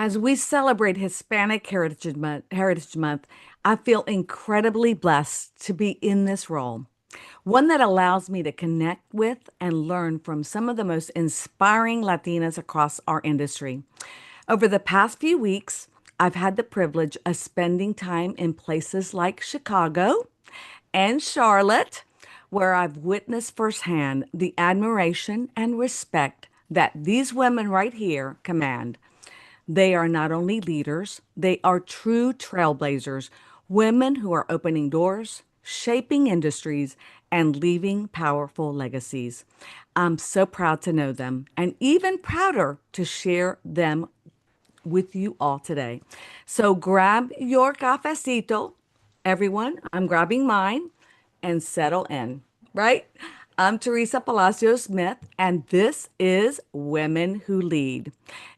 As we celebrate Heritage Month, I feel incredibly blessed to be in this role, one that allows me to connect with and learn from some of the most inspiring Latinas across our industry. Over the past few weeks, I've had the privilege of spending time in places like Chicago and Charlotte, where I've witnessed firsthand the admiration and respect that these women right here command. They are not only leaders, they are true trailblazers, women who are opening doors, shaping industries, and leaving powerful legacies. I'm so proud to know them and even prouder to share them with you all today. So grab your cafecito, everyone. I'm grabbing mine and settle in, right? I'm Teresa Palacios Smith, and this is Women Who Lead,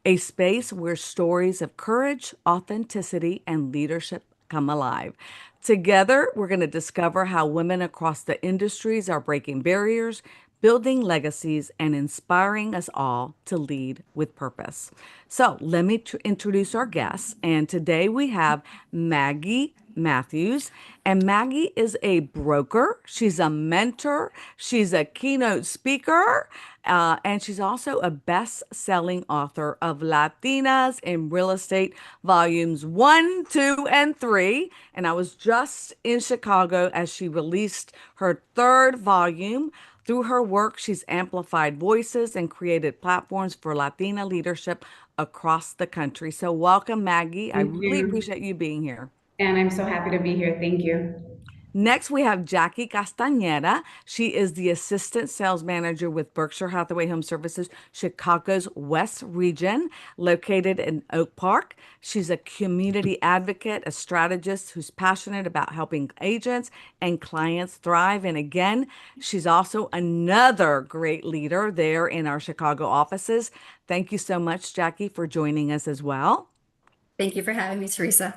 a space where stories of courage, authenticity, and leadership come alive. Together, we're going to discover how women across the industries are breaking barriers, building legacies, and inspiring us all to lead with purpose. So, let me introduce our guests. And today we have Maggie Matthews. And Maggie is a broker, she's a mentor, she's a keynote speaker, and she's also a best-selling author of Latinas in Real Estate, volumes 1, 2, and 3. And I was just in Chicago as she released her third volume. Through her work, she's amplified voices and created platforms for Latina leadership across the country. So welcome, Maggie. I Thank really you. appreciate you being here. And I'm so happy to be here. Thank you. Next, we have Jackie Castaneda. She is the assistant sales manager with Berkshire Hathaway Home Services, Chicago's West region, located in Oak Park. She's a community advocate, a strategist who's passionate about helping agents and clients thrive. And again, she's also another great leader there in our Chicago offices. Thank you so much, Jackie, for joining us as well. Thank you for having me, Teresa.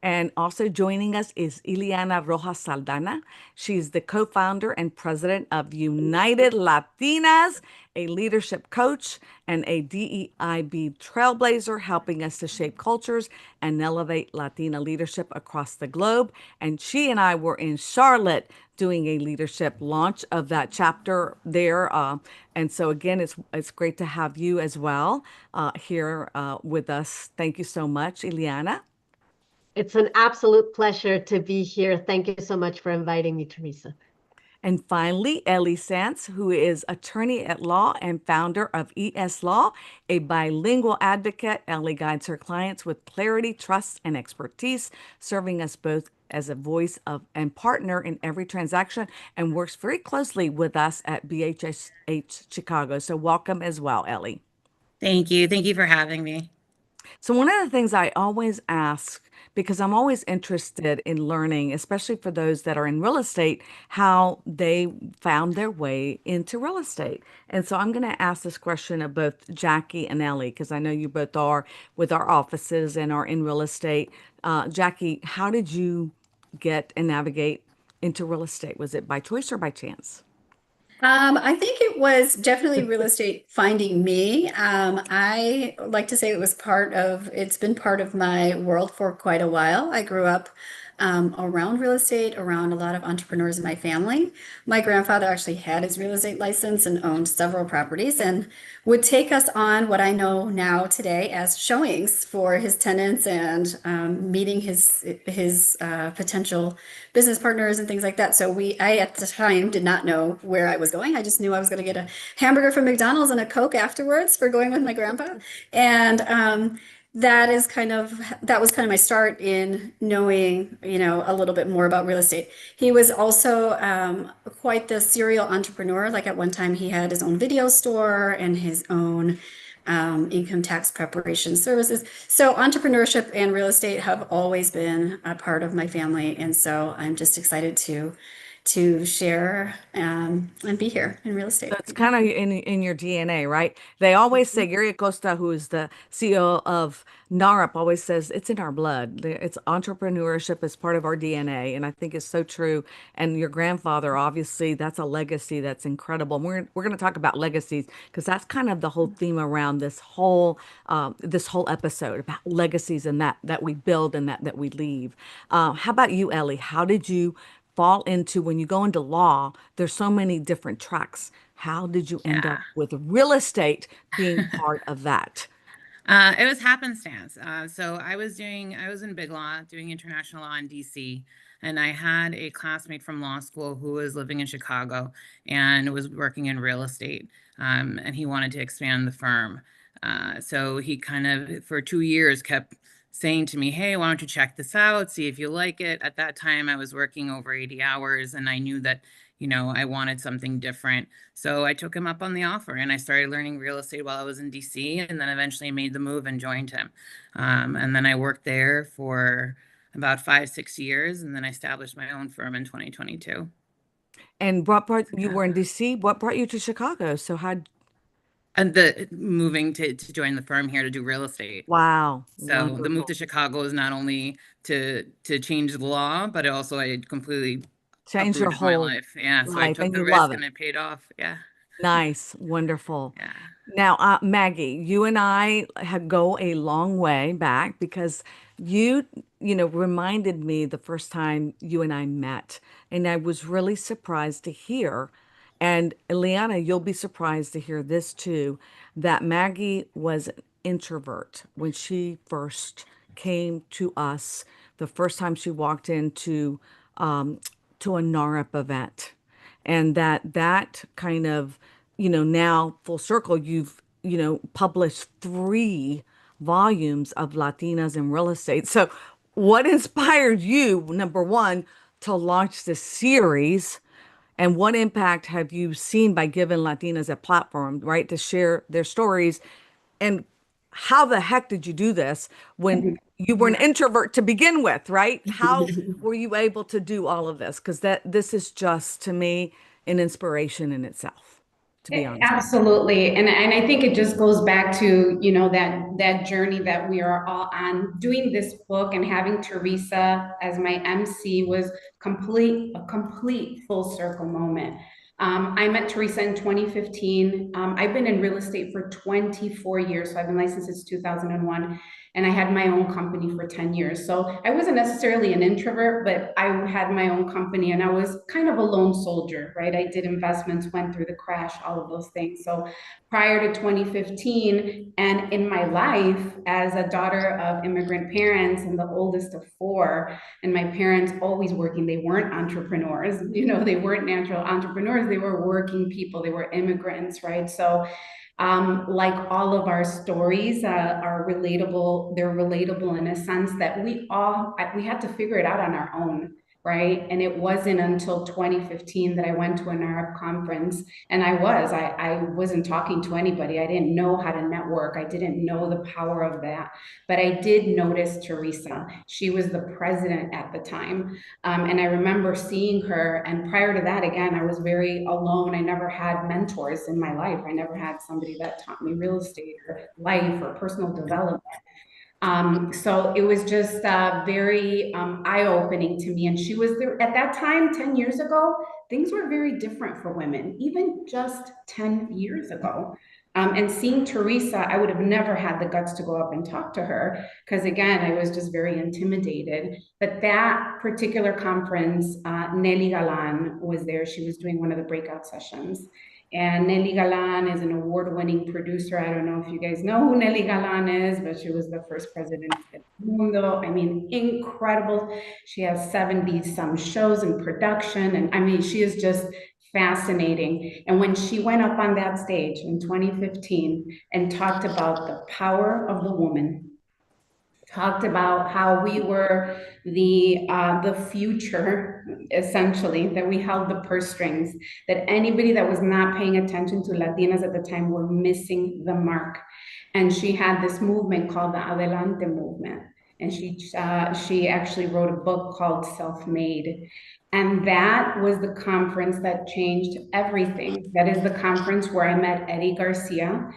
And also joining us is Ilhiana Rojas Saldana. She's the co-founder and president of United Latinas, a leadership coach and a DEIB trailblazer, helping us to shape cultures and elevate Latina leadership across the globe. And she and I were in Charlotte doing a leadership launch of that chapter there. And so again, it's great to have you as well here with us. Thank you so much, Ileana. It's an absolute pleasure to be here. Thank you so much for inviting me, Teresa. And finally, Ellie Sants, who is attorney at law and founder of ES Law, a bilingual advocate. Ellie guides her clients with clarity, trust, and expertise, serving us both as a voice of and partner in every transaction, and works very closely with us at BHH Chicago. So welcome as well, Ellie. Thank you. Thank you for having me. So one of the things I always ask, because I'm always interested in learning, especially for those that are in real estate, how they found their way into real estate. And so I'm going to ask this question of both Jackie and Ellie, because I know you both are with our offices and are in real estate. Jackie, how did you get and navigate into real estate? Was it by choice or by chance? I think it was definitely real estate finding me. I like to say it's been part of my world for quite a while. I grew up around real estate, around a lot of entrepreneurs in my family. My grandfather actually had his real estate license and owned several properties and would take us on what I know now today as showings for his tenants and meeting his potential business partners and things like that. So I at the time did not know where I was going. I just knew I was going to get a hamburger from McDonald's and a Coke afterwards for going with my grandpa. And that was kind of my start in knowing, a little bit more about real estate. He was also quite the serial entrepreneur. Like at one time, he had his own video store and his own income tax preparation services. So entrepreneurship and real estate have always been a part of my family, and so I'm just excited to to share and be here in real estate. So it's kind of in your DNA, right? They always say, Gary Acosta, who is the CEO of NARP, always says it's in our blood. It's entrepreneurship is part of our DNA, and I think it's so true. And your grandfather, obviously, that's a legacy that's incredible. And we're going to talk about legacies because that's kind of the whole theme around this whole episode about legacies and that we build and that we leave. How about you, Ellie? How did you fall into when you go into law? There's so many different tracks. How did you end Yeah. up with real estate being part of that? It was happenstance. So I was in Big Law, doing international law in DC, and I had a classmate from law school who was living in Chicago and was working in real estate, and he wanted to expand the firm. So he kind of, for 2 years, kept saying to me, "Hey, why don't you check this out, see if you like it?" At that time, I was working over 80 hours, and I knew that, I wanted something different. So I took him up on the offer and I started learning real estate while I was in DC, and then eventually made the move and joined him. And then I worked there for about 5, 6 years, and then I established my own firm in 2022. And what brought you were in DC? What brought you to Chicago? So how? And the moving to join the firm here to do real estate. Wow, So the move to wonderful. Chicago is not only to change the law, but also I completely Change your uprooted my whole life. Yeah. So I life, took and the you love risk it. and it paid off. Yeah. Nice, wonderful. Yeah. Now, Maggie, you and I go a long way back because you, reminded me the first time you and I met, and I was really surprised to hear. And Ilhiana, you'll be surprised to hear this too, that Maggie was an introvert when she first came to us, the first time she walked into to a NARP event. And that kind of, now full circle, you've, published 3 volumes of Latinas in real estate. So what inspired you, number one, to launch this series? And what impact have you seen by giving Latinas a platform, right, to share their stories? And how the heck did you do this when you were an introvert to begin with, right? How were you able to do all of this? Because this is just, to me, an inspiration in itself, to be honest. Absolutely. And I think it just goes back to, that journey that we are all on. Doing this book and having Teresa as my MC was a complete full circle moment. I met Teresa in 2015. I've been in real estate for 24 years. So I've been licensed since 2001. And I had my own company for 10 years. So I wasn't necessarily an introvert, but I had my own company and I was kind of a lone soldier, right? I did investments, went through the crash, all of those things. So prior to 2015, and in my life as a daughter of immigrant parents and the oldest of 4, and my parents always working, they weren't entrepreneurs, they weren't natural entrepreneurs, they were working people, they were immigrants, right? So like all of our stories are relatable. They're relatable in a sense that we had to figure it out on our own, right? And it wasn't until 2015 that I went to an Arab conference, and I wasn't talking to anybody. I didn't know how to network. I didn't know the power of that, but I did notice Teresa. She was the president at the time, and I remember seeing her. And prior to that, again, I was very alone. I never had mentors in my life. I never had somebody that taught me real estate or life or personal development. So it was just very eye-opening to me. And she was there at that time, 10 years ago, things were very different for women, even just 10 years ago. And seeing Teresa, I would have never had the guts to go up and talk to her because, again, I was just very intimidated. But that particular conference, Nelly Galan was there. She was doing one of the breakout sessions. And Nelly Galan is an award-winning producer. I don't know if you guys know who Nelly Galan is, but she was the first president of Mundo. I mean, incredible. She has 70-some shows in production. And I mean, she is just fascinating. And when she went up on that stage in 2015 and talked about the power of the woman, talked about how we were the future, essentially, that we held the purse strings, that anybody that was not paying attention to Latinas at the time were missing the mark. And she had this movement called the Adelante movement. and she actually wrote a book called Self-Made. And that was the conference that changed everything. That is the conference where I met Eddie Garcia,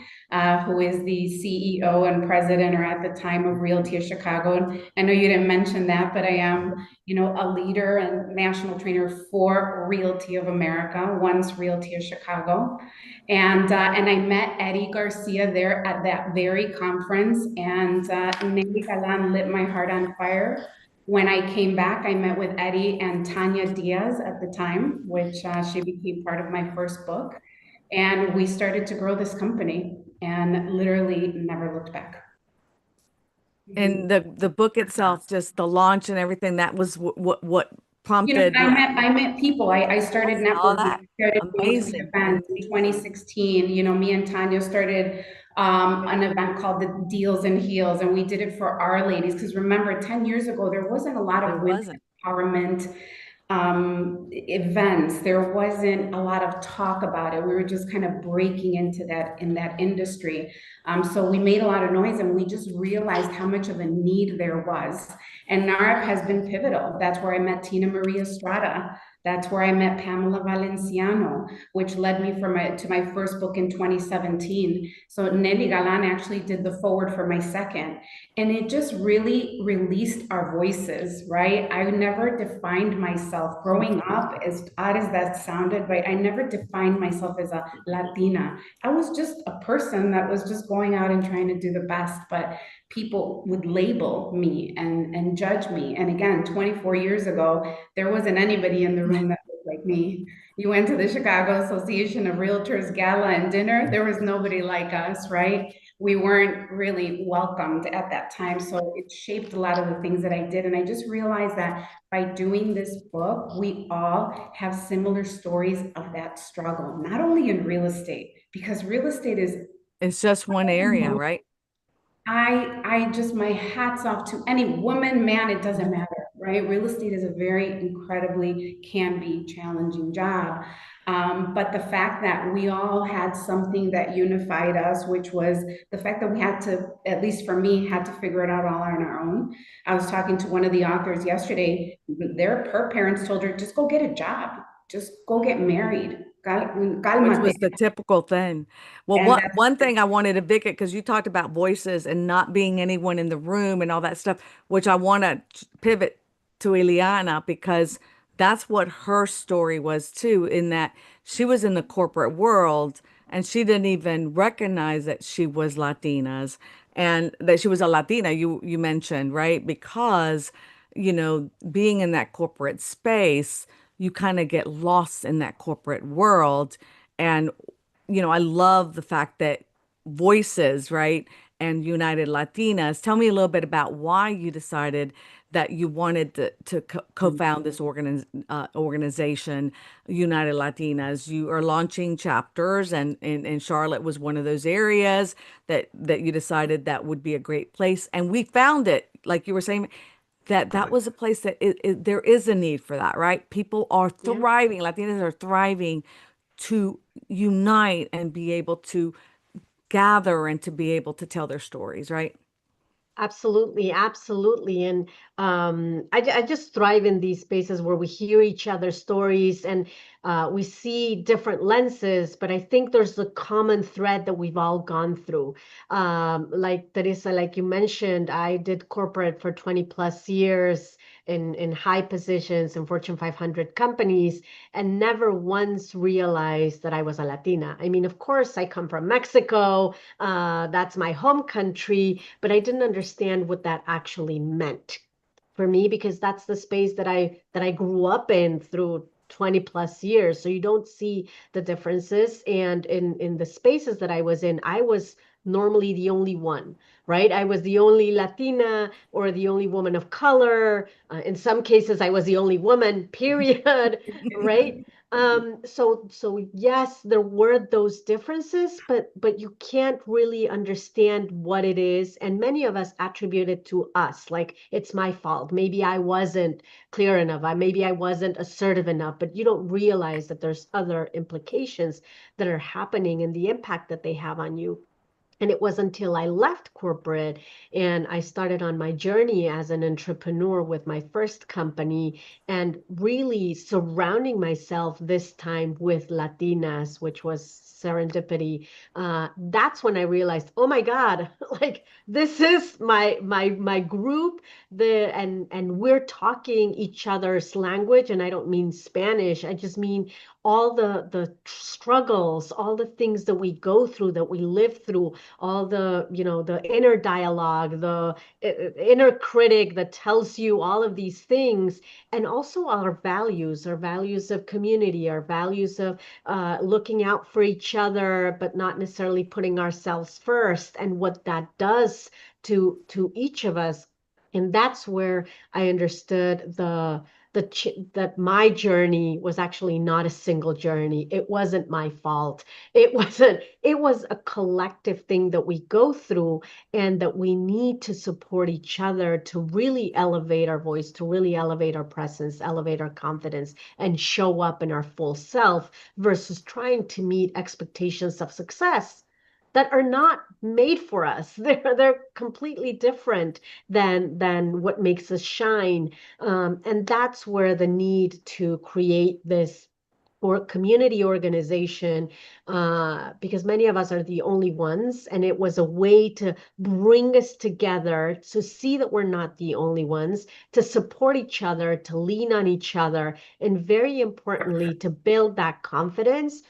who is the CEO and president, or at the time, of Realty of Chicago. And I know you didn't mention that, but I am, a leader and national trainer for Realty of America, once Realty of Chicago. And I met Eddie Garcia there at that very conference, and Nelly Galan lit my heart on fire. When I came back, I met with Eddie and Tanya Diaz at the time, which she became part of my first book. And we started to grow this company and literally never looked back. And the book itself, just the launch and everything, that was what prompted. I met people. I started All networking. that. I started going to Amazing. events in 2016. Me and Tanya started an event called the Deals and Heels, and we did it for our ladies. Because remember, 10 years ago, there wasn't a lot of There women wasn't. empowerment events. There wasn't a lot of talk about it. We were just kind of breaking into that industry. So we made a lot of noise, and we just realized how much of a need there was. And NARP has been pivotal. That's where I met Tina Maria Estrada. That's where I met Pamela Valenciano, which led me to my first book in 2017. So Nelly Galan actually did the forward for my second. And it just really released our voices, right? I never defined myself growing up, as odd as that sounded, right? I never defined myself as a Latina. I was just a person that was just going out and trying to do the best, but people would label me and judge me. And again, 24 years ago, there wasn't anybody in the room that looked like me. You went to the Chicago Association of Realtors gala and dinner, there was nobody like us, right? We weren't really welcomed at that time. So it shaped a lot of the things that I did. And I just realized that by doing this book, we all have similar stories of that struggle, not only in real estate, because real estate is, It's just one area, right? I just, my hats off to any woman, man, it doesn't matter, right? Real estate is a very incredibly can be challenging job. But the fact that we all had something that unified us, which was the fact that we had to, at least for me, had to figure it out all on our own. I was talking to one of the authors yesterday. Her parents told her, just go get a job, just go get married. Which was the typical thing. Well, And one thing I wanted to Vic it, because you talked about voices and not being anyone in the room and all that stuff, which I want to pivot to Ilhiana, because that's what her story was too, in that she was in the corporate world and she didn't even recognize that she was Latinas and that she was a Latina, you mentioned, right? Because, being in that corporate space, you kind of get lost in that corporate world. And, I love the fact that Voices, right, and United Latinas. Tell me a little bit about why you decided that you wanted to co-found this organization, United Latinas. You are launching chapters, and Charlotte was one of those areas that you decided that would be a great place. And we found it, like you were saying, that was a place that there is a need for that, right? People are thriving, Latinas are thriving to unite and be able to gather and to be able to tell their stories, right? Absolutely, absolutely. And I just thrive in these spaces where we hear each other's stories and we see different lenses, but I think there's a common thread that we've all gone through. Like Teresa, like you mentioned, I did corporate for 20 plus years in high positions in Fortune 500 companies and never once realized that I was a Latina. I mean, of course, I come from Mexico. That's my home country, but I didn't understand what that actually meant for me because that's the space that I grew up in through 20 plus years. So you don't see the differences. And in the spaces that I was in, I was normally the only one, right? I was the only Latina or the only woman of color. In some cases, I was the only woman, period, right? So yes, there were those differences, but you can't really understand what it is. And many of us attribute it to us, like it's my fault. Maybe I wasn't clear enough. Maybe I wasn't assertive enough, but you don't realize that there's other implications that are happening and the impact that they have on you. And it was until I left corporate and I started on my journey as an entrepreneur with my first company and really surrounding myself this time with Latinas, which was serendipity. That's when I realized, oh my God, like this is my group, and we're talking each other's language. And I don't mean Spanish. I just mean all the struggles, all the things that we go through, that we live through, all the, the inner dialogue, the inner critic that tells you all of these things, and also our values of community, our values of looking out for each other, but not necessarily putting ourselves first, and what that does to each of us. And that's where I understood that my journey was actually not a single journey. It wasn't my fault. It was a collective thing that we go through, and that we need to support each other to really elevate our voice, to really elevate our presence, elevate our confidence, and show up in our full self, versus trying to meet expectations of success that are not made for us. They're completely different than what makes us shine. And that's where the need to create this or community organization, because many of us are the only ones, and it was a way to bring us together, to see that we're not the only ones, to support each other, to lean on each other, and very importantly, to build that confidence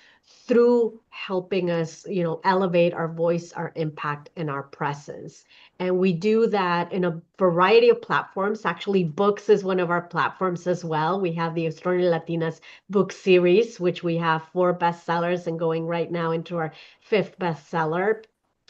through helping us, elevate our voice, our impact, and our presence. And we do that in a variety of platforms. Actually, books is one of our platforms as well. We have the Extraordinary Latinas book series, which we have 4 bestsellers and going right now into our 5th bestseller.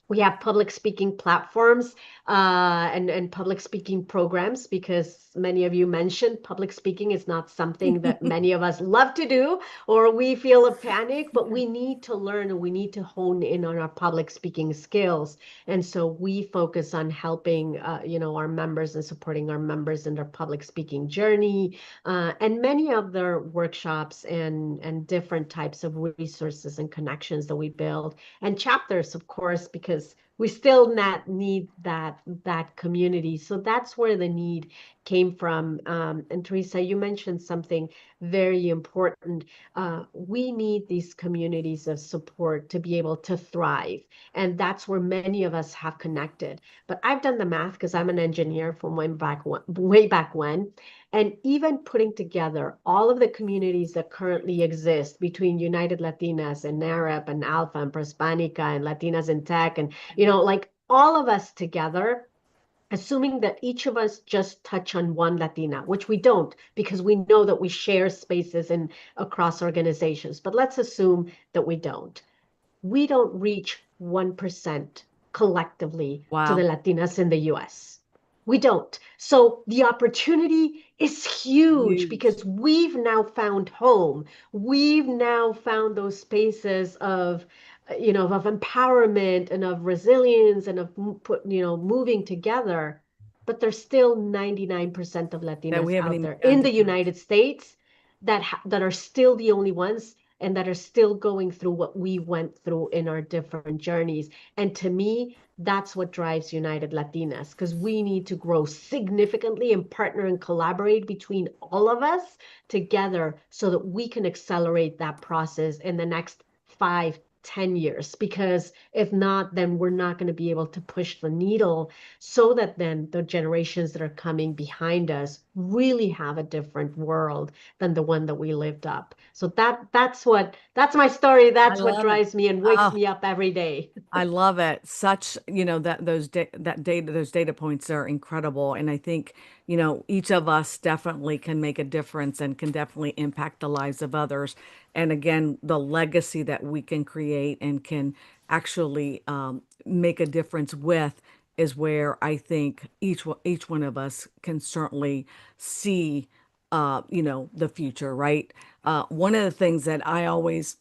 We have public speaking platforms, and public speaking programs, because many of you mentioned public speaking is not something that many of us love to do, or we feel a panic, but we need to learn, and we need to hone in on our public speaking skills. And so we focus on helping, our members, and supporting our members in their public speaking journey, and many of their workshops and different types of resources and connections that we build, and chapters, of course, because we still not need that community. So that's where the need came from. And Teresa, you mentioned something very important. We need these communities of support to be able to thrive, and that's where many of us have connected. But I've done the math, because I'm an engineer from way back when, and even putting together all of the communities that currently exist between United Latinas and NAREP and Alpha and Prospanica and Latinas in Tech, and, like all of us together, assuming that each of us just touch on one Latina, which we don't, because we know that we share spaces in across organizations. But let's assume that we don't reach 1% collectively to the Wow. Latinas in the US. We don't. So the opportunity is huge, Huge. because we've now found home. We've now found those spaces of, of empowerment and of resilience and of moving together. But there's still 99% of That we Latinas haven't out even there begun in to the touch. United States that are still the only ones, and that are still going through what we went through in our different journeys. And to me, that's what drives United Latinas, because we need to grow significantly and partner and collaborate between all of us together, so that we can accelerate that process in the next 5-10 years. Because if not, then we're not going to be able to push the needle, so that then the generations that are coming behind us really have a different world than the one that we lived up. So that's my story. I That's what love it. drives me and wakes Oh, me up every day. I love it. Such, those data points are incredible. And I think, each of us definitely can make a difference and can definitely impact the lives of others. And again, the legacy that we can create and can actually make a difference with is where I think each one of us can certainly see the future, right? One of the things that I always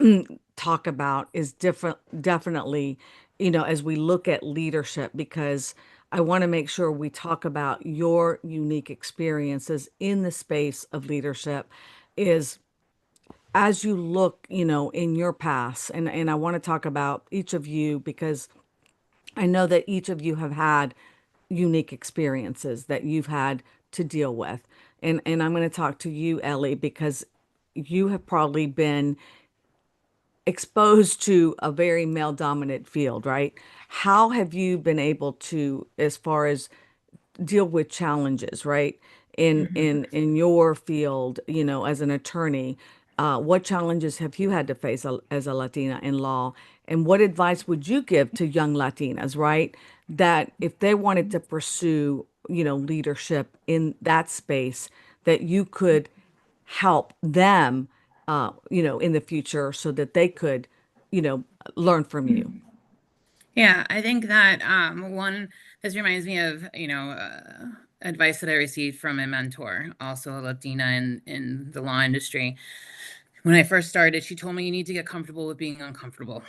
talk about is definitely, as we look at leadership, because I want to make sure we talk about your unique experiences in the space of leadership, is as you look, in your past, and I want to talk about each of you, because I know that each of you have had unique experiences that you've had to deal with. And I'm going to talk to you, Ellie, because you have probably been exposed to a very male dominant field, right? How have you been able to, as far as deal with challenges, right? In your field, as an attorney, what challenges have you had to face as a Latina in law? And what advice would you give to young Latinas, right? That if they wanted to pursue, leadership in that space, that you could help them, in the future so that they could, you know, learn from you. Yeah, I think that this reminds me of, advice that I received from a mentor, also a Latina in the law industry. When I first started, she told me you need to get comfortable with being uncomfortable.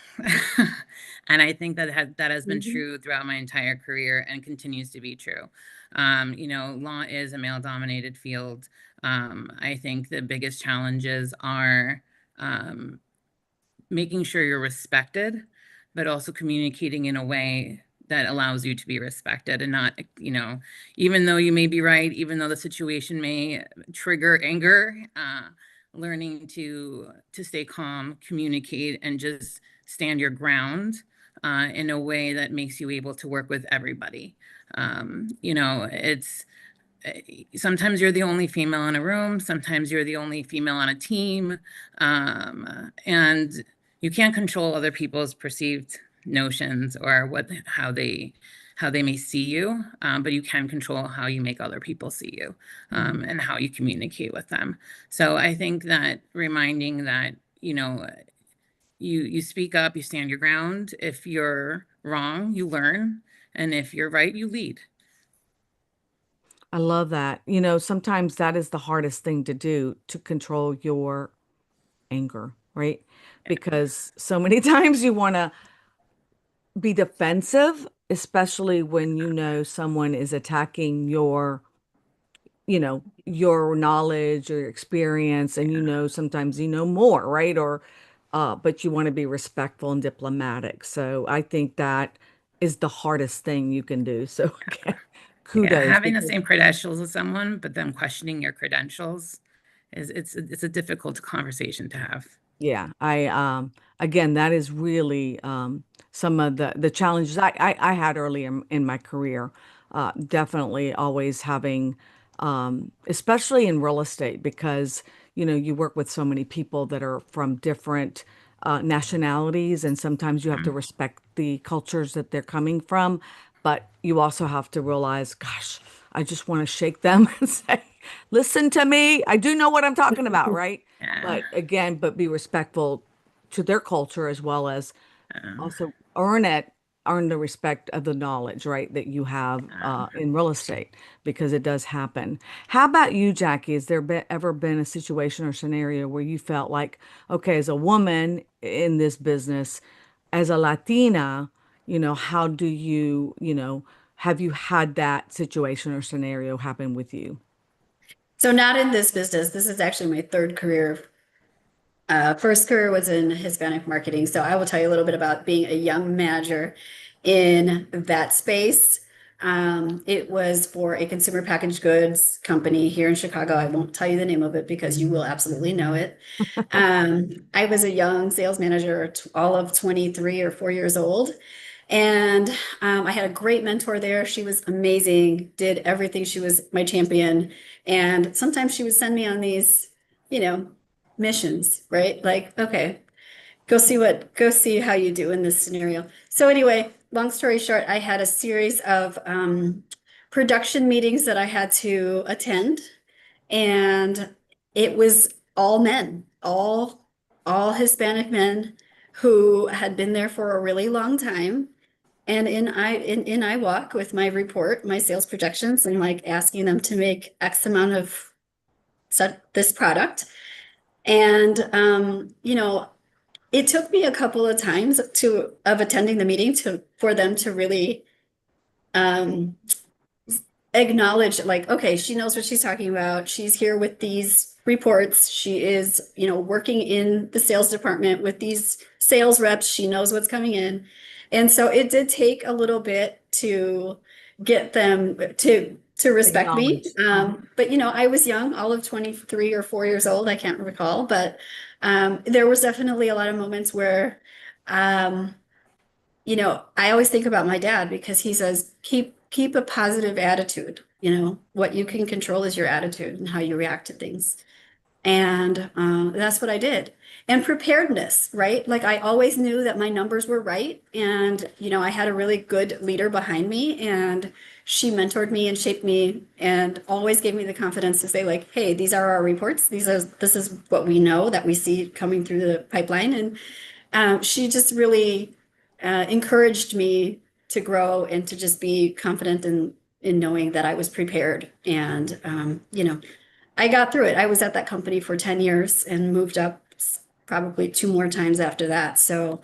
And I think that has been true throughout my entire career and continues to be true. Law is a male-dominated field. I think the biggest challenges are making sure you're respected, but also communicating in a way that allows you to be respected and not, even though you may be right, even though the situation may trigger anger, learning to stay calm, communicate, and just stand your ground in a way that makes you able to work with everybody. It's sometimes you're the only female in a room, sometimes you're the only female on a team, and you can't control other people's perceived notions or how they may see you, but you can control how you make other people see you, and how you communicate with them. So I think that reminding that, you speak up, you stand your ground. If you're wrong, you learn, and if you're right, you lead. I love that. Sometimes that is the hardest thing to do, to control your anger, right? Because so many times you want to be defensive, especially when someone is attacking your knowledge or your experience, and sometimes more, right? Or but you want to be respectful and diplomatic. So I think that is the hardest thing you can do. So again, Yeah, kudos. having the same credentials as someone, but them questioning your credentials it's a difficult conversation to have. Yeah, again, that is really some of the challenges I had early in my career. Definitely always having, especially in real estate, because you work with so many people that are from different nationalities, and sometimes you have to respect the cultures that they're coming from, but you also have to realize, gosh, I just want to shake them and say, listen to me. I do know what I'm talking about, right? Yeah. But again, be respectful to their culture, as well as also earn the respect of the knowledge, right, that you have in real estate, because it does happen. How about you, Jackie? Has there ever been a situation or scenario where you felt like, okay, as a woman in this business, as a Latina, how do have you had that situation or scenario happen with you? So not in this business. This is actually my third career. First career was in Hispanic marketing. So I will tell you a little bit about being a young manager in that space. It was for a consumer packaged goods company here in Chicago. I won't tell you the name of it because you will absolutely know it. I was a young sales manager, all of 23 or 4 years old. And I had a great mentor there. She was amazing, did everything. She was my champion. And sometimes she would send me on these, missions, right? Like, okay, go see how you do in this scenario. So anyway, long story short, I had a series of production meetings that I had to attend, and it was all men, all Hispanic men who had been there for a really long time. And in I walk with my report, my sales projections, and like asking them to make X amount of this product. And it took me a couple of times of attending the meeting for them to really acknowledge, like, okay, she knows what she's talking about. She's here with these reports. She is, working in the sales department with these sales reps. She knows what's coming in. And so it did take a little bit to get them to respect me. Acknowledge. But I was young, all of 23 or 4 years old, I can't recall, but there was definitely a lot of moments where um, I always think about my dad because he says, keep a positive attitude. What you can control is your attitude and how you react to things. And that's what I did. And preparedness, right? Like I always knew that my numbers were right. And, I had a really good leader behind me and she mentored me and shaped me and always gave me the confidence to say like, hey, these are our reports. This is what we know that we see coming through the pipeline. And she just really encouraged me to grow and to just be confident in knowing that I was prepared. And, I got through it. I was at that company for 10 years and moved up probably 2 more times after that. So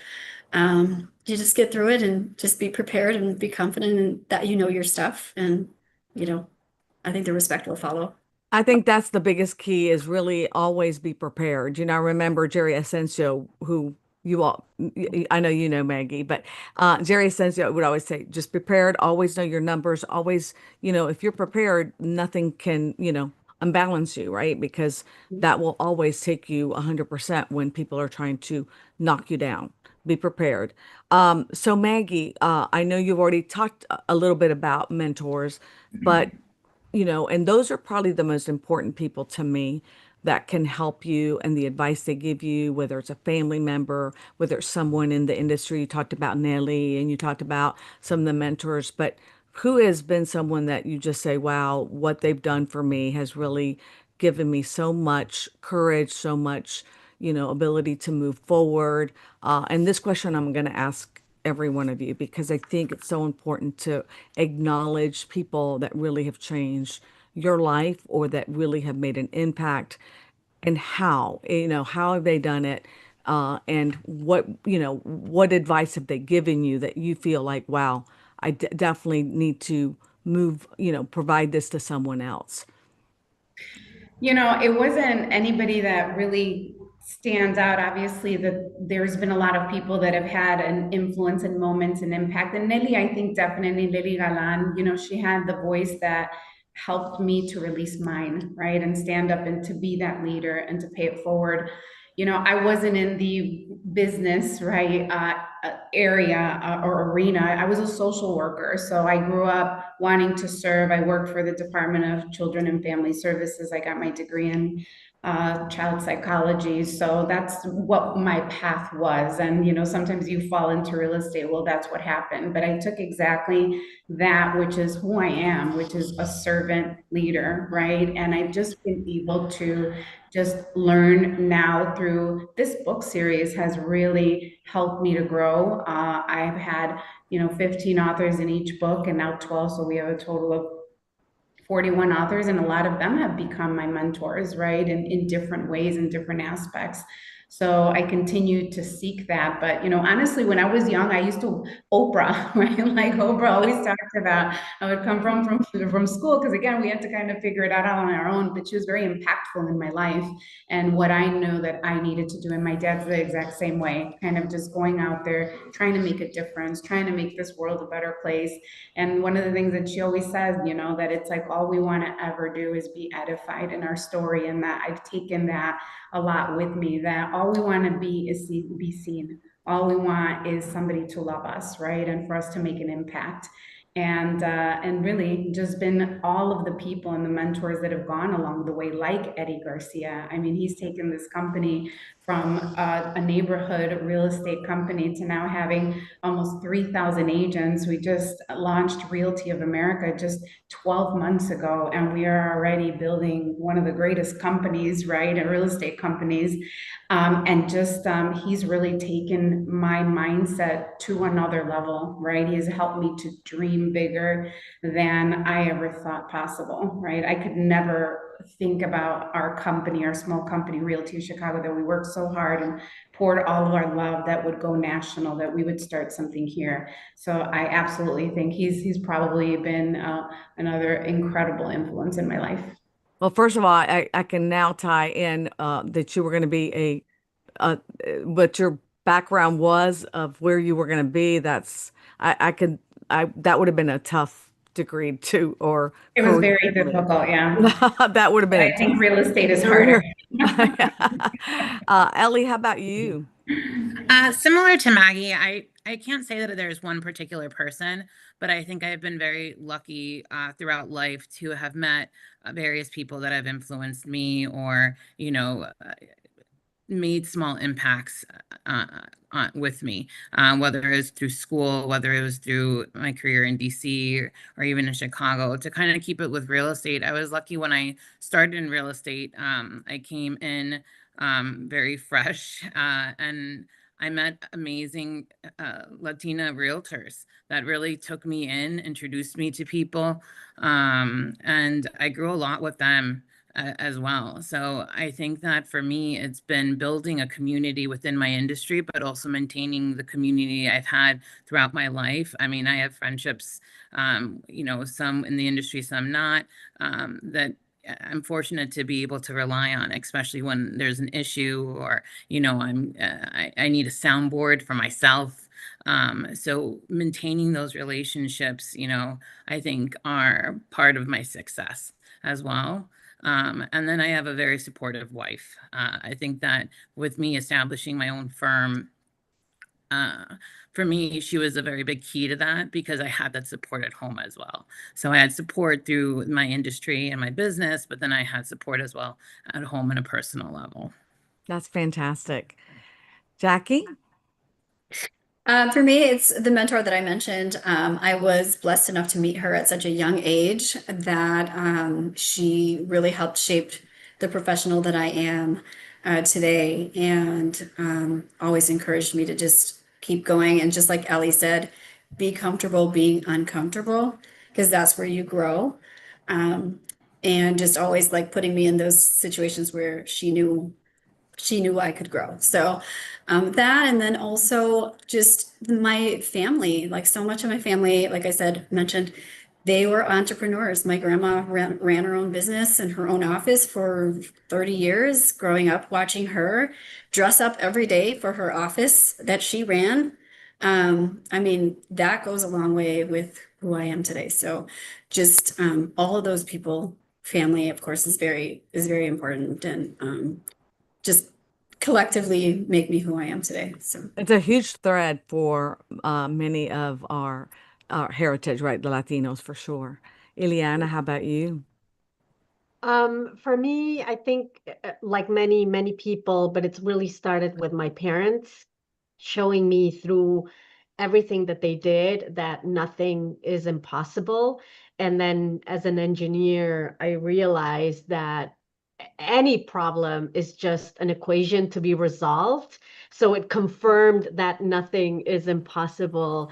you just get through it and just be prepared and be confident in that you know your stuff. And, I think the respect will follow. I think that's the biggest key is really always be prepared. I remember Jerry Asensio, who you all, I know you know Maggie, but Jerry Asensio would always say, just prepared, always know your numbers, always, if you're prepared, nothing can, unbalance you, right? Because that will always take you 100% when people are trying to knock you down. Be prepared. So Maggie, I know you've already talked a little bit about mentors, but and those are probably the most important people to me that can help you and the advice they give you, whether it's a family member, whether it's someone in the industry. You talked about Nelly and you talked about some of the mentors, but who has been someone that you just say, wow, what they've done for me has really given me so much courage, so much, ability to move forward. And this question I'm going to ask every one of you because I think it's so important to acknowledge people that really have changed your life or that really have made an impact and how have they done it? And what advice have they given you that you feel like, wow, I definitely need to move, provide this to someone else. It wasn't anybody that really stands out. Obviously, that there's been a lot of people that have had an influence and moments and impact. And Nelly, I think definitely Nelly Galan, she had the voice that helped me to release mine, right? And stand up and to be that leader and to pay it forward. I wasn't in the business, right, area or arena. I was a social worker. So I grew up wanting to serve. I worked for the Department of Children and Family Services. I got my degree in child psychology. So that's what my path was. And, sometimes you fall into real estate. Well, that's what happened. But I took exactly that, which is who I am, which is a servant leader, right? And I've just been able to just learn now through this book series has really helped me to grow. I've had, 15 authors in each book and now 12. So we have a total of 41 authors, and a lot of them have become my mentors, right? In different ways and different aspects. So I continue to seek that. But, honestly, when I was young, I used to Oprah, right? Like Oprah always talked about, I would come from school, because again, we had to kind of figure it out on our own, but she was very impactful in my life and what I know that I needed to do. And my dad's the exact same way, kind of just going out there, trying to make a difference, trying to make this world a better place. And one of the things that she always says, that it's like all we want to ever do is be edified in our story. And that I've taken that a lot with me, that all we want to be is be seen. All we want is somebody to love us, right? And for us to make an impact. And really just been all of the people and the mentors that have gone along the way, like Eddie Garcia. I mean, he's taken this company from a neighborhood real estate company to now having almost 3,000 agents. We just launched Realty of America just 12 months ago, and we are already building one of the greatest companies, right, real estate companies. And just he's really taken my mindset to another level, right? He has helped me to dream bigger than I ever thought possible, right? I could never think about our company, our small company, Realty Chicago, that we worked so hard and poured all of our love that would go national, that we would start something here. So I absolutely think he's probably been another incredible influence in my life. Well, first of all, I can now tie in that you were going to be but your background was of where you were going to be, that would have been a tough degree to, or It was career very to move. difficult, yeah. That would have But been I a think tough real estate is harder. career. Ellie, how about you? Similar to Maggie, I can't say that there's one particular person, but I think I've been very lucky throughout life to have met various people that have influenced me, or made small impacts with me, whether it was through school, whether it was through my career in DC, or even in Chicago. To kind of keep it with real estate, I was lucky when I started in real estate. I came in very fresh, and I met amazing Latina realtors that really took me in, introduced me to people, and I grew a lot with them as well. So I think that for me, it's been building a community within my industry, but also maintaining the community I've had throughout my life. I mean, I have friendships, some in the industry, some not, that I'm fortunate to be able to rely on, especially when there's an issue, or, I need a soundboard for myself. So maintaining those relationships, I think are part of my success as well. And then I have a very supportive wife. I think that with me establishing my own firm, for me, she was a very big key to that, because I had that support at home as well. So I had support through my industry and my business, but then I had support as well at home on a personal level. That's fantastic. Jackie? For me, it's the mentor that I mentioned. I was blessed enough to meet her at such a young age that she really helped shape the professional that I am today, and always encouraged me to just keep going. And just like Ellie said, be comfortable being uncomfortable, because that's where you grow. And just always like putting me in those situations where she knew I could grow. So that, and then also just my family, like so much of my family, like I said, mentioned, they were entrepreneurs. My grandma ran her own business and her own office for 30 years, growing up watching her dress up every day for her office that she ran. I mean, that goes a long way with who I am today. So just all of those people, family, of course, is very important, and just collectively make me who I am today. So It's a huge thread for many of our heritage, right? The Latinos for sure. Ilhiana, how about you? For me, I think like many people, but it's really started with my parents showing me through everything that they did that nothing is impossible. And then as an engineer, I realized that any problem is just an equation to be resolved. So it confirmed that nothing is impossible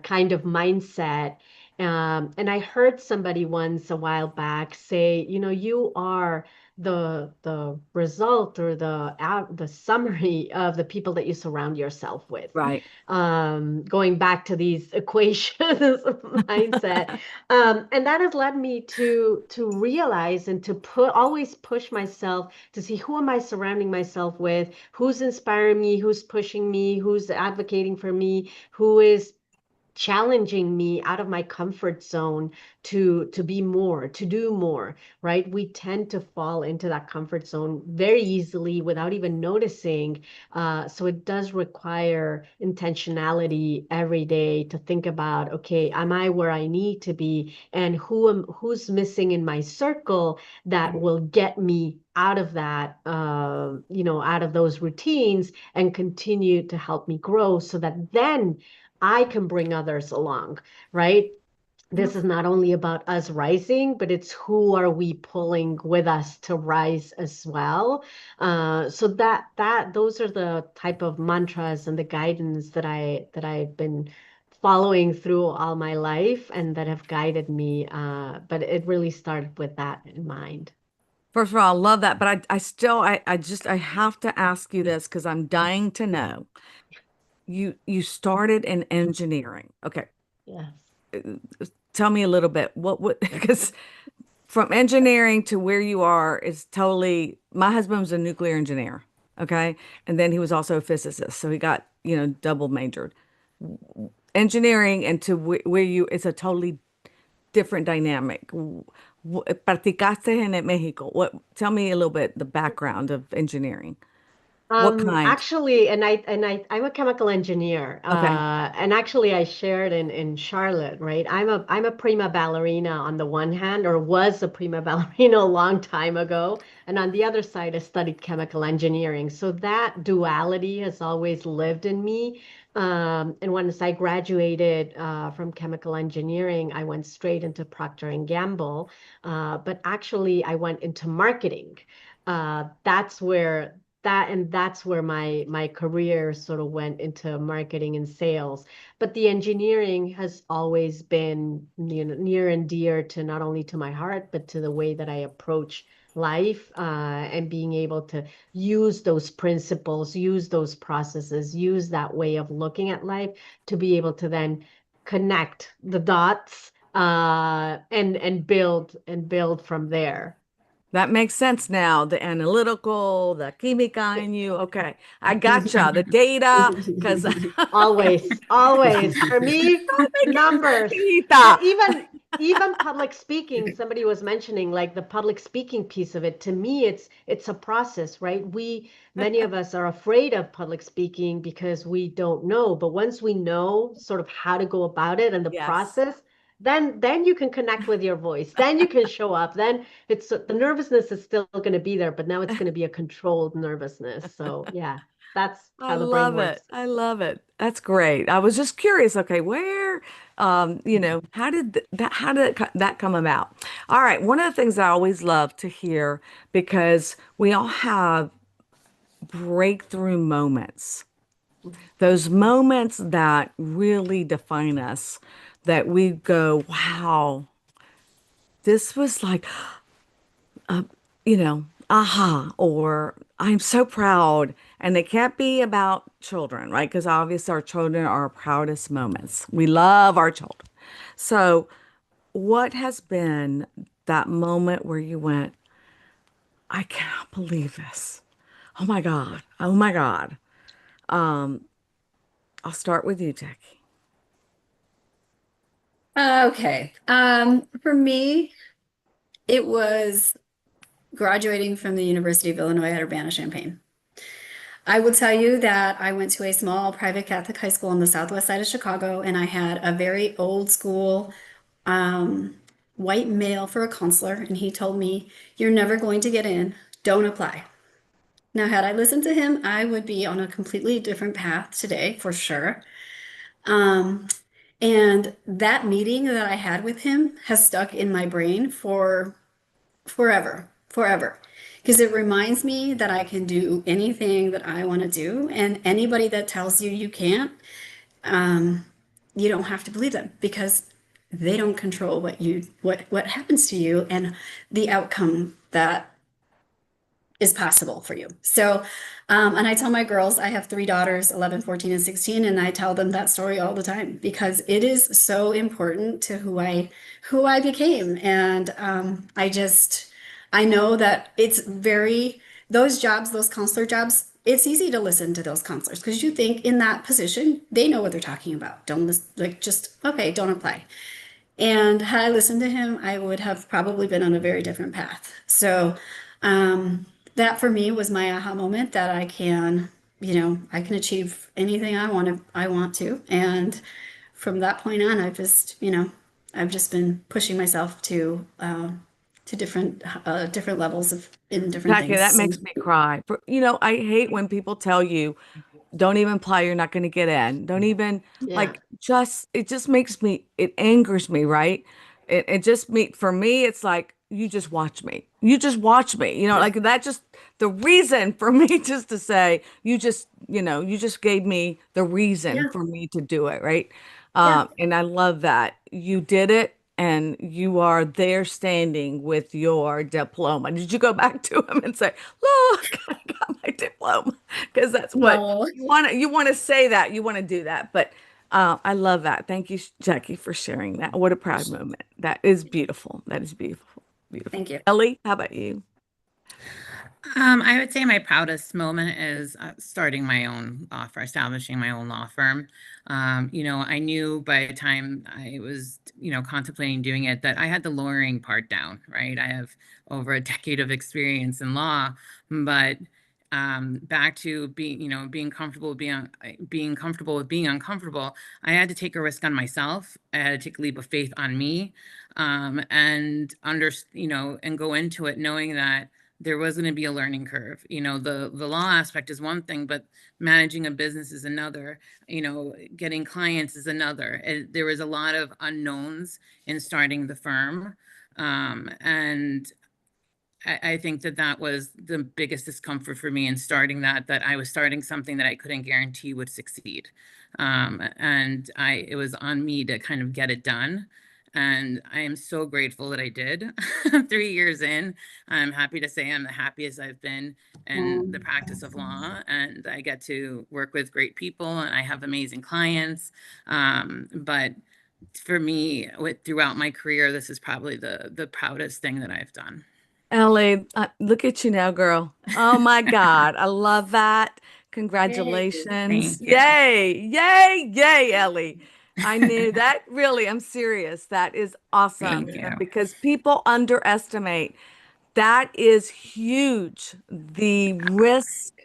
kind of mindset. And I heard somebody once a while back say, you are the result, or the summary of the people that you surround yourself with. Right. Going back to these equations mindset, and that has led me to realize and to always push myself to see, who am I surrounding myself with, who's inspiring me, who's pushing me, who's advocating for me, who is challenging me out of my comfort zone to be more, to do more, right? We tend to fall into that comfort zone very easily without even noticing. So it does require intentionality every day to think about, okay, am I where I need to be? And who's missing in my circle that will get me out of that, out of those routines, and continue to help me grow, so that then I can bring others along, right? This is not only about us rising, but it's who are we pulling with us to rise as well. So those are the type of mantras and the guidance that I've been following through all my life, and that have guided me. But it really started with that in mind. First of all, I love that, but I have to ask you this because I'm dying to know. You started in engineering. Okay. Yes. Tell me a little bit. Because from engineering to where you are is totally, my husband was a nuclear engineer. Okay. And then he was also a physicist. So he got, double majored. Engineering and to where it's a totally different dynamic. Practicaste en Mexico. Tell me a little bit the background of engineering. What kind? Actually, I'm a chemical engineer. Okay. And actually I shared in Charlotte, right? I'm a prima ballerina on the one hand, or was a prima ballerina a long time ago. And on the other side, I studied chemical engineering. So that duality has always lived in me. And once I graduated from chemical engineering, I went straight into Procter and Gamble. But actually, I went into marketing. That's where my career sort of went into marketing and sales. But the engineering has always been, near and dear to not only to my heart, but to the way that I approach life, and being able to use those principles, use those processes, use that way of looking at life to be able to then connect the dots, and build from there. That makes sense now. The analytical, the química in you. Okay. I gotcha. The data, because Always, always. For me, numbers. And even public speaking, somebody was mentioning like the public speaking piece of it. To me, it's a process, right? Many of us are afraid of public speaking because we don't know. But once we know sort of how to go about it and the yes. process, then you can connect with your voice. Then you can show up. Then the nervousness is still going to be there, but now it's going to be a controlled nervousness. So yeah. That's I how the brain love it. works. I love it. That's great. I was just curious. Okay, where, how did that come about? All right. One of the things I always love to hear because we all have breakthrough moments, those moments that really define us, that we go, wow, this was like, aha, or I'm so proud. And it can't be about children, right? Because obviously our children are our proudest moments. We love our children. So, what has been that moment where you went, I cannot believe this? Oh my God. Oh my God. I'll start with you, Jackie. Okay. For me, it was graduating from the University of Illinois at Urbana-Champaign. I will tell you that I went to a small private Catholic high school on the southwest side of Chicago, and I had a very old school white male for a counselor, and he told me, "You're never going to get in. Don't apply." Now, had I listened to him, I would be on a completely different path today, for sure. Um, and that meeting that I had with him has stuck in my brain for forever, forever. Because it reminds me that I can do anything that I want to do, and anybody that tells you you can't, um, you don't have to believe them because they don't control what happens to you and the outcome that is possible for you. So, and I tell my girls, I have three daughters, 11, 14, and 16, and I tell them that story all the time because it is so important to who I became. And I know that it's those jobs, those counselor jobs, it's easy to listen to those counselors because you think in that position, they know what they're talking about. Don't listen, like just, okay, don't apply. And had I listened to him, I would have probably been on a very different path. So, that for me was my aha moment that I can achieve anything I want to. And from that point on, I've just been pushing myself to different levels in different Jackie, things. that So, makes me cry. I hate when people tell you, don't even apply, you're not going to get in. Don't even Yeah. it just makes me, it angers me, right? It just for me, it's like, you just watch me. You just watch me. Like that just the reason for me just to say, you just gave me the reason yeah, for me to do it, right? yeah. And I love that you did it and you are there standing with your diploma. Did you go back to him and say, look, I got my diploma? Because that's what No. you want to say that, you want to do that. But I love that. Thank you, Jackie, for sharing that. What a proud moment. That is beautiful. That is beautiful. Beautiful. Thank you. Ellie, how about you? I would say my proudest moment is starting my own law firm, establishing my own law firm. I knew by the time I was, contemplating doing it that I had the lawyering part down, right? I have over a decade of experience in law, but back to being comfortable with being comfortable with being uncomfortable. I had to take a risk on myself. I had to take a leap of faith on me, and go into it knowing that there was going to be a learning curve. The law aspect is one thing, but managing a business is another. Getting clients is another. There was a lot of unknowns in starting the firm, and I think that was the biggest discomfort for me in starting that I was starting something that I couldn't guarantee would succeed. And it was on me to kind of get it done. And I am so grateful that I did. 3 years in, I'm happy to say I'm the happiest I've been in the practice of law. And I get to work with great people and I have amazing clients. But for me, throughout my career, this is probably the proudest thing that I've done. Ellie, look at you now, girl. Oh my God. I love that. Yay. Congratulations. Thank you. Yay, yay, yay, Ellie. I knew that. Really, I'm serious. That is awesome. Thank you. Because people underestimate that is huge. The risk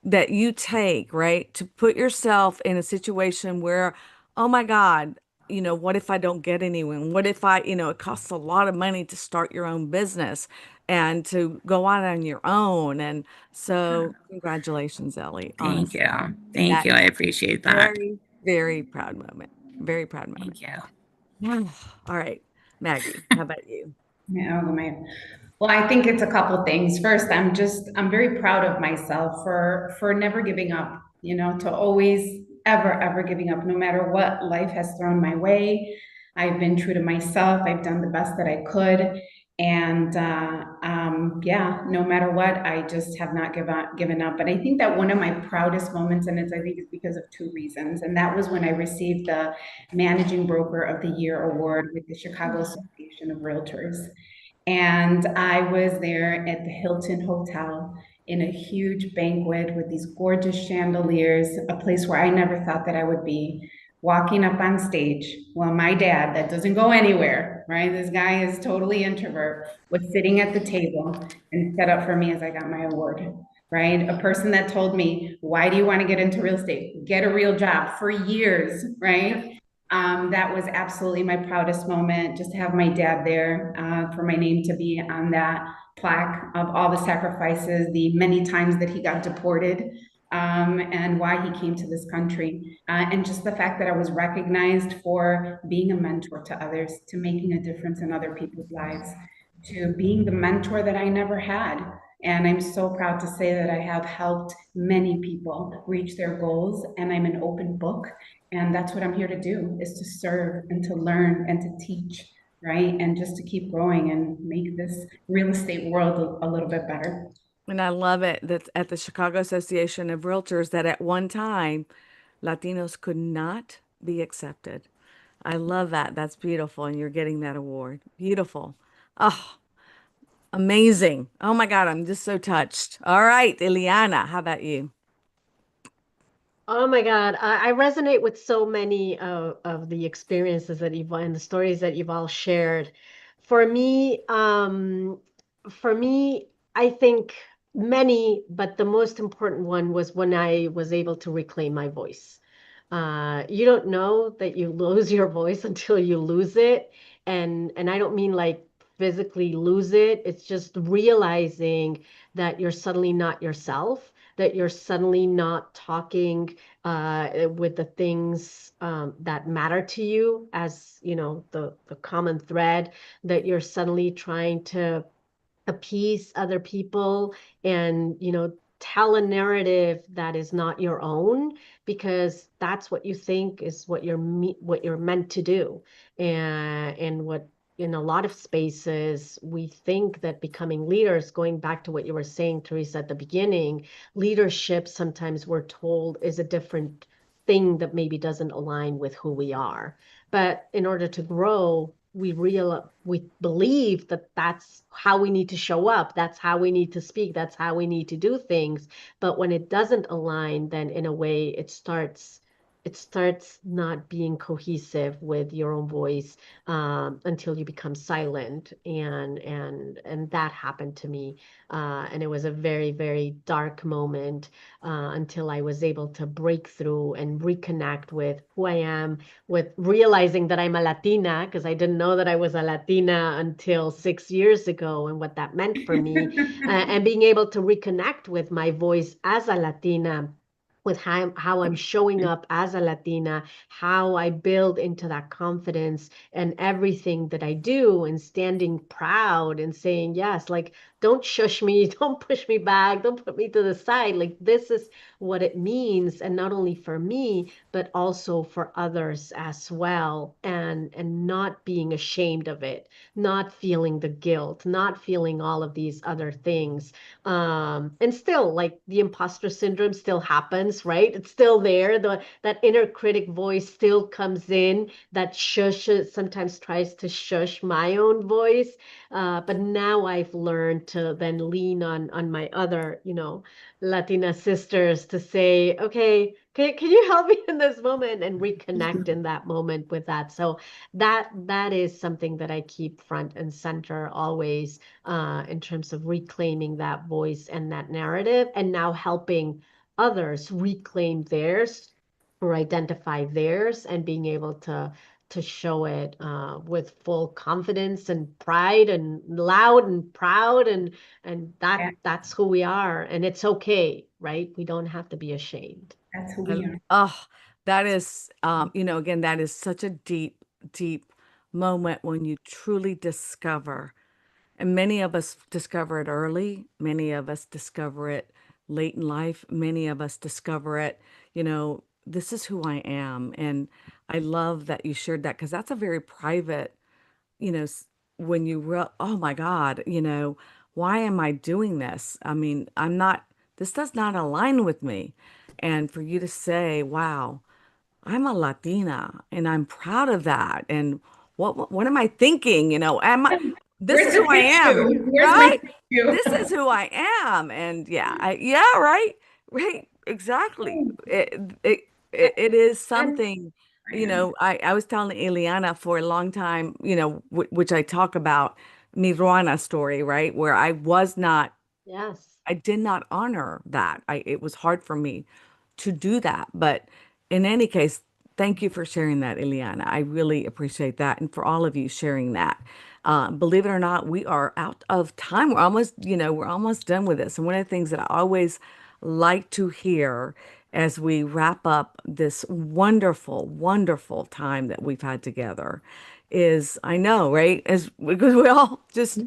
that you take, right? To put yourself in a situation where, oh my God, what if I don't get anyone? What if it costs a lot of money to start your own business and to go out on your own. And so congratulations, Ellie, Thank honestly. you. Thank That you. I is appreciate a that. very, very proud moment. Very proud moment. Thank you. All right, Maggie, how about you? Yeah, oh, man. Well, I think it's a couple things. First, I'm very proud of myself for never giving up, to always ever giving up, no matter what life has thrown my way. I've been true to myself. I've done the best that I could. And yeah, no matter what, I just have not given up. And I think that one of my proudest moments, and I think it's because of two reasons. And that was when I received the Managing Broker of the Year award with the Chicago Association of Realtors. And I was there at the Hilton Hotel in a huge banquet with these gorgeous chandeliers, a place where I never thought that I would be, walking up on stage. Well, my dad, that doesn't go anywhere, right? This guy is totally introvert, was sitting at the table and set up for me as I got my award, right? A person that told me, why do you want to get into real estate? Get a real job for years, right? That was absolutely my proudest moment, just to have my dad there, for my name to be on that plaque of all the sacrifices, the many times that he got deported, and why he came to this country. And just the fact that I was recognized for being a mentor to others, to making a difference in other people's lives, to being the mentor that I never had. And I'm so proud to say that I have helped many people reach their goals, and I'm an open book. And that's what I'm here to do, is to serve and to learn and to teach, right? And just to keep growing and make this real estate world a little bit better. And I love it that at the Chicago Association of Realtors that at one time Latinos could not be accepted. I love that. That's beautiful. And you're getting that award. Beautiful. Oh, amazing. Oh my God, I'm just so touched. All right, Ilhiana, how about you? Oh my God, I resonate with so many of the experiences that you've and the stories that you've all shared. For me, um, for me, I think many, but the most important one was when I was able to reclaim my voice. You don't know that you lose your voice until you lose it, and I don't mean like physically lose it. It's just realizing that you're suddenly not yourself, that you're suddenly not talking with the things that matter to you as, the common thread, that you're suddenly trying to appease other people and, tell a narrative that is not your own because that's what you think is what you're meant to do. And what in a lot of spaces, we think that becoming leaders, going back to what you were saying, Teresa, at the beginning, leadership sometimes we're told is a different thing that maybe doesn't align with who we are. But in order to grow, we believe that that's how we need to show up, that's how we need to speak, that's how we need to do things. But when it doesn't align, then in a way it starts not being cohesive with your own voice, until you become silent. And that happened to me, and it was a very, very dark moment, until I was able to break through and reconnect with who I am, with realizing that I'm a Latina, because I didn't know that I was a Latina until 6 years ago, and what that meant for me, and being able to reconnect with my voice as a Latina, with how I'm showing up as a Latina, how I build into that confidence and everything that I do, and standing proud and saying, yes, like, don't shush me, don't push me back, don't put me to the side. Like, this is what it means, and not only for me, but also for others as well. And not being ashamed of it, not feeling the guilt, not feeling all of these other things. And still, like, the imposter syndrome still happens, right? It's still there. That inner critic voice still comes in, that shushes, sometimes tries to shush my own voice. But now I've learned to then lean on my other, Latina sisters, to say, okay, can you help me in this moment, and reconnect in that moment with that. So that is something that I keep front and center always, in terms of reclaiming that voice and that narrative, and now helping others reclaim theirs or identify theirs, and being able to show it, with full confidence and pride, and loud and proud, and Yeah, that's who we are, and it's okay, right? We don't have to be ashamed. that's who I, we are. oh, that is, again, that is such a deep, deep moment when you truly discover. And many of us discover it early. Many of us discover it late in life. Many of us discover it, this is who I am. And I love that you shared that, because that's a very private, when oh my God, why am I doing this? I mean, this does not align with me. And for you to say, wow, I'm a Latina and I'm proud of that. And what am I thinking? This Where's is the who I am, tissue? Where's my right? tissue? This is who I am. And yeah, right, right, exactly. It is And something, I was telling Ileana for a long time, which I talk about mi Ruana story, right? Where yes. I did not honor that. It was hard for me to do that. But in any case, thank you for sharing that, Ileana. I really appreciate that. And for all of you sharing that. Believe it or not, we are out of time. We're almost done with this. And one of the things that I always like to hear as we wrap up this wonderful, wonderful time that we've had together is, I know, right? Because we all just,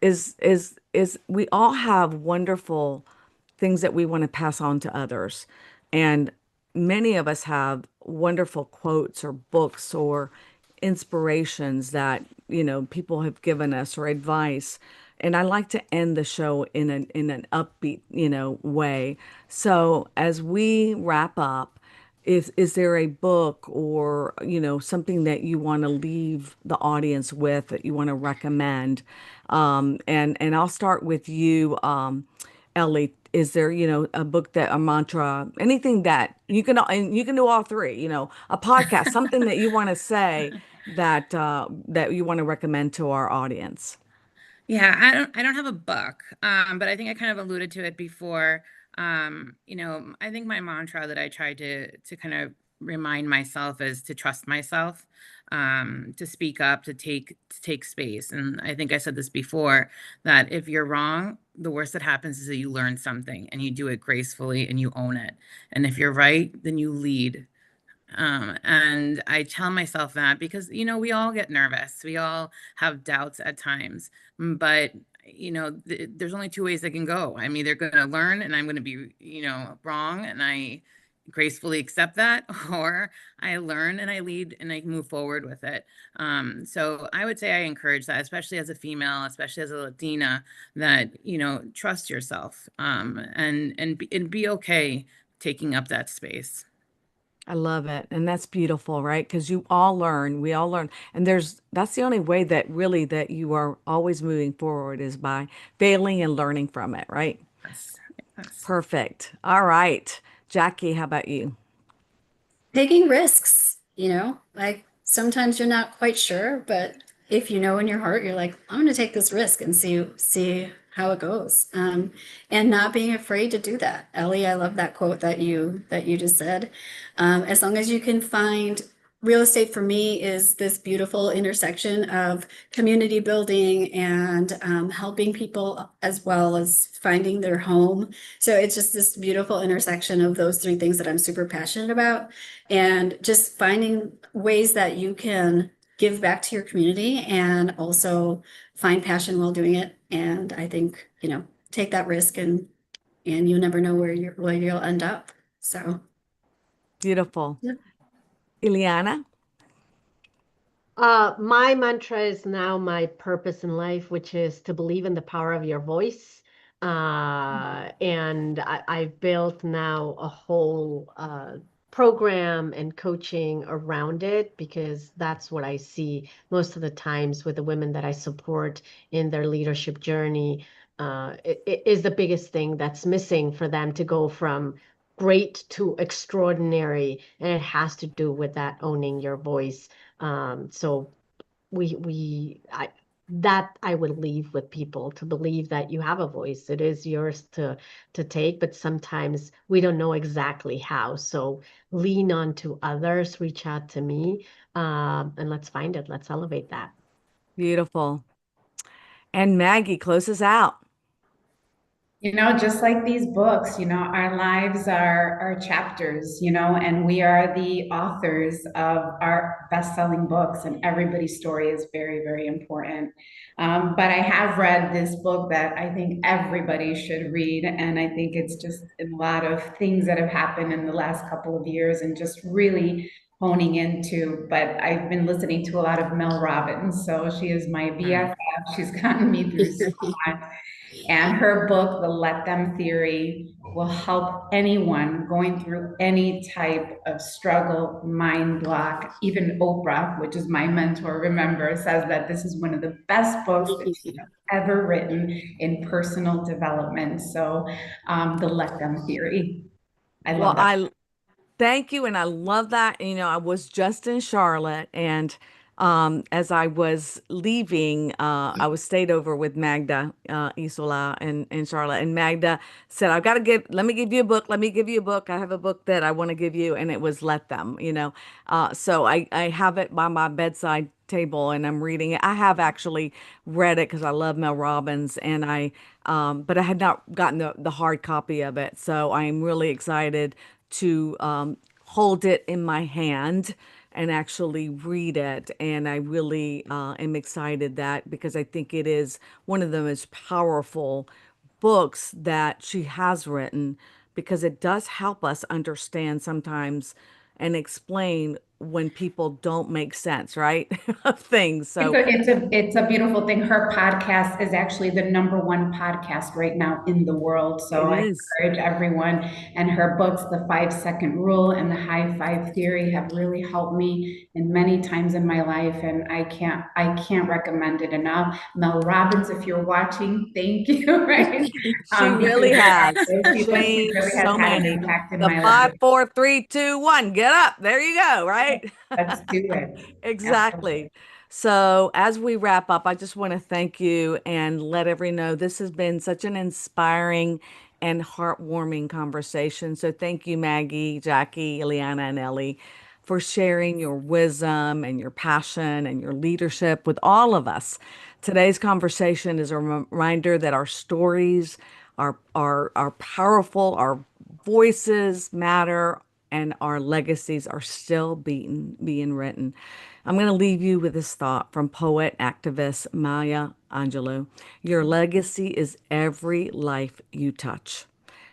is we all have wonderful things that we want to pass on to others. And many of us have wonderful quotes or books or inspirations that, people have given us, or advice. And I like to end the show in an upbeat, way. So as we wrap up, is there a book or, something that you want to leave the audience with, that you want to recommend? And I'll start with you, Ellie. Is there, a book, that a mantra, anything that and you can do all three, a podcast, something that you want to say that you want to recommend to our audience? Yeah, I don't have a book, but I think I kind of alluded to it before. I think my mantra that I try to kind of remind myself is to trust myself, to speak up, to take space. And I think I said this before, that if you're wrong, the worst that happens is that you learn something and you do it gracefully and you own it. And if you're right, then you lead. And I tell myself that because, we all get nervous. We all have doubts at times, but there's only two ways that can go. I'm either going to learn and I'm going to be, wrong, and I gracefully accept that, or I learn and I lead and I move forward with it. So I would say I encourage that, especially as a female, especially as a Latina, that, trust yourself, and be okay taking up that space. I love it. And that's beautiful, right? Because we all learn. And that's the only way that really that you are always moving forward is by failing and learning from it, right? Yes. Yes. Perfect. All right. Jackie, how about you? Taking risks, like sometimes you're not quite sure, but if you know in your heart, you're like, I'm going to take this risk and see how it goes. And not being afraid to do that. Ellie, I love that quote that you just said. As long as you can find real estate for me is this beautiful intersection of community building and helping people as well as finding their home. So it's just this beautiful intersection of those three things that I'm super passionate about, and just finding ways that you can give back to your community and also find passion while doing it. And I think, take that risk, and you never know where you'll end up. So Beautiful. yeah. Ileana? My mantra is now my purpose in life, which is to believe in the power of your voice. And I've built now a whole program and coaching around it because that's what I see most of the times with the women that I support in their leadership journey. It is the biggest thing that's missing for them to go from great to extraordinary, and it has to do with that owning your voice. So that I would leave with people to believe that you have a voice. It is yours to take, but sometimes we don't know exactly how. So lean on to others, reach out to me, and let's find it. Let's elevate that. Beautiful. And Maggie, close us out. Just like these books, our lives are chapters, and we are the authors of our best-selling books, and everybody's story is very, very important. But I have read this book that I think everybody should read, and I think it's just a lot of things that have happened in the last couple of years and just really honing into. But I've been listening to a lot of Mel Robbins, so she is my BFF. She's gotten me through so much. And her book, The Let Them Theory, will help anyone going through any type of struggle, mind block. Even Oprah, which is my mentor, remember, says that this is one of the best books that she's ever written in personal development. So, The Let Them Theory. I Well, love that. I thank you, and I love that. I was just in Charlotte, and as I was leaving, I was stayed over with Magda Isola in Charlotte, and Magda said, "I've got to let me give you a book. Let me give you a book. I have a book that I want to give you," and it was Let Them. So I have it by my bedside table, and I'm reading it. I have actually read it because I love Mel Robbins, and but I had not gotten the hard copy of it, so I am really excited to hold it in my hand and actually read it. And I really am excited that because I think it is one of the most powerful books that she has written because it does help us understand sometimes and explain when people don't make sense, right? Of things. So It's a beautiful thing. Her podcast is actually the number one podcast right now in the world. it So I is. encourage everyone. And her books, The 5 Second Rule and The High Five Theory, have really helped me in many times in my life. And I can't recommend it enough. Mel Robbins, if you're watching, thank you. Right? She Because really has she changed really has so had an many. impact in The my life. 5, 4, 3, 2, 1, get up. There you go, right? Let's do it. Absolutely. Exactly. So, as we wrap up, I just want to thank you and let everyone know this has been such an inspiring and heartwarming conversation. So, thank you, Maggie, Jackie, Ileana, and Ellie, for sharing your wisdom and your passion and your leadership with all of us. Today's conversation is a reminder that our stories are powerful, our voices matter, and our legacies are still being written. I'm going to leave you with this thought from poet activist Maya Angelou. Your legacy is every life you touch.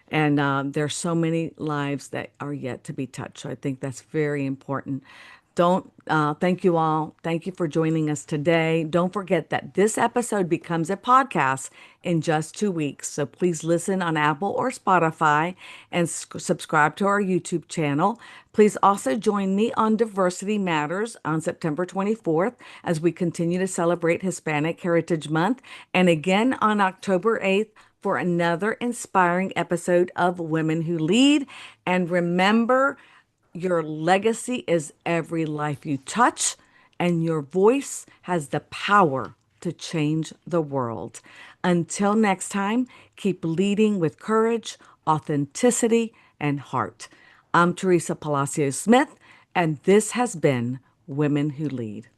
And there's so many lives that are yet to be touched. So I think that's very important. Don't Thank you all. Thank you for joining us today. Don't forget that this episode becomes a podcast in just 2 weeks. So please listen on Apple or Spotify and subscribe to our YouTube channel. Please also join me on Diversity Matters on September 24th as we continue to celebrate Hispanic Heritage Month, and again on October 8th for another inspiring episode of Women Who Lead. And remember, your legacy is every life you touch, and your voice has the power to change the world. Until next time, keep leading with courage, authenticity, and heart. I'm Teresa Palacios Smith, and this has been Women Who Lead.